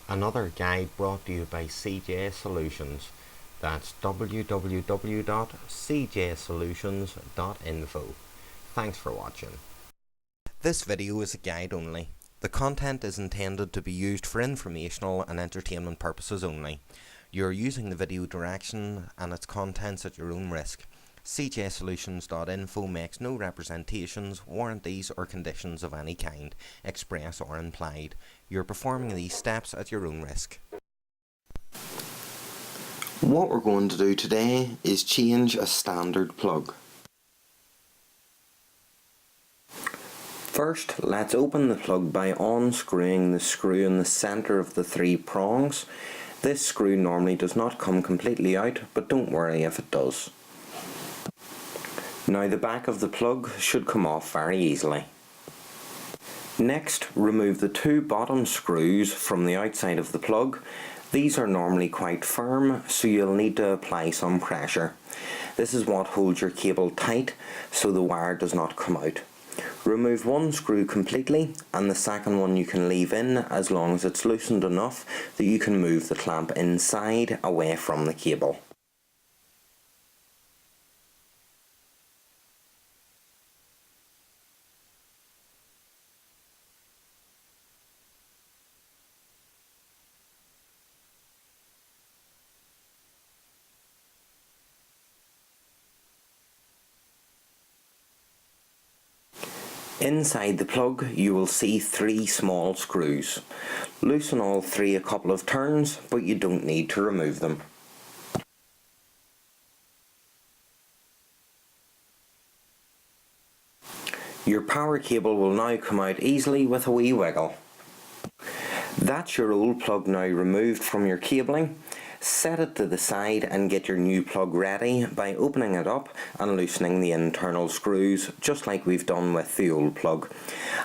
Another guide brought to you by CJ Solutions. That's www.cjsolutions.info. Thanks for watching. This video is a guide only. The content is intended to be used for informational and entertainment purposes only. You are using the video direction and its contents at your own risk. cjsolutions.info makes no representations, warranties or conditions of any kind, express or implied. You are performing these steps at your own risk. What we're going to do today is change a standard plug. First, let's open the plug by unscrewing the screw in the centre of the 3 prongs. This screw normally does not come completely out, but don't worry if it does. Now the back of the plug should come off very easily. Next, remove the 2 bottom screws from the outside of the plug. These are normally quite firm, so you'll need to apply some pressure. This is what holds your cable tight so the wire does not come out. Remove 1 screw completely and the second one you can leave in as long as it's loosened enough that you can move the clamp inside away from the cable. Inside the plug you will see 3 small screws. Loosen all 3 a couple of turns, but you don't need to remove them. Your power cable will now come out easily with a wee wiggle. That's your old plug now removed from your cabling. Set it to the side and get your new plug ready by opening it up and loosening the internal screws, just like we've done with the old plug.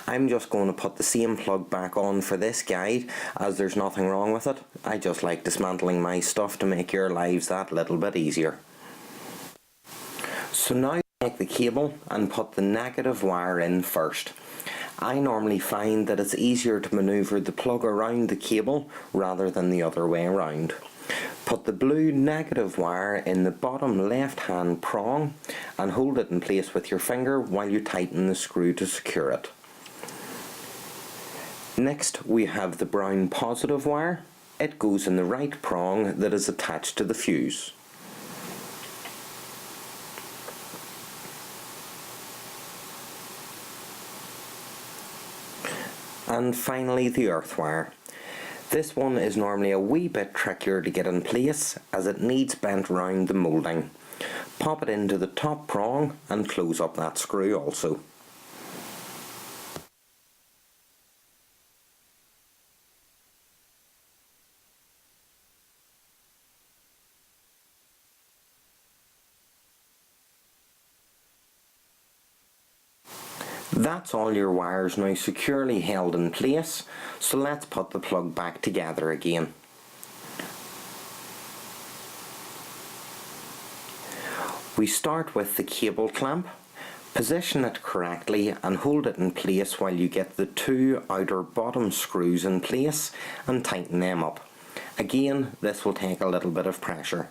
I'm just going to put the same plug back on for this guide, as there's nothing wrong with it. I just like dismantling my stuff to make your lives that little bit easier. So now take the cable and put the negative wire in first. I normally find that it's easier to manoeuvre the plug around the cable rather than the other way around. Put the blue negative wire in the bottom left hand prong and hold it in place with your finger while you tighten the screw to secure it. Next we have the brown positive wire. It goes in the right prong that is attached to the fuse. And finally the earth wire. This one is normally a wee bit trickier to get in place as it needs bent round the moulding. Pop it into the top prong and close up that screw also. That's all your wires now securely held in place, so let's put the plug back together again. We start with the cable clamp. Position it correctly and hold it in place while you get the 2 outer bottom screws in place and tighten them up. Again, this will take a little bit of pressure.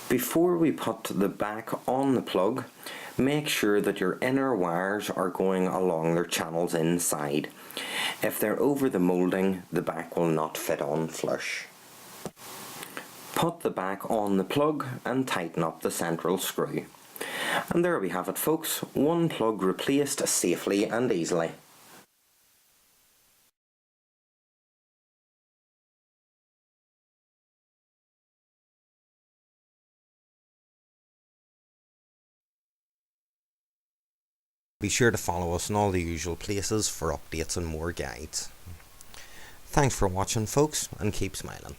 Before we put the back on the plug, make sure that your inner wires are going along their channels inside. If they're over the moulding, the back will not fit on flush. Put the back on the plug and tighten up the central screw. And there we have it folks, 1 plug replaced safely and easily. Be sure to follow us in all the usual places for updates and more guides. Thanks for watching, folks, and keep smiling.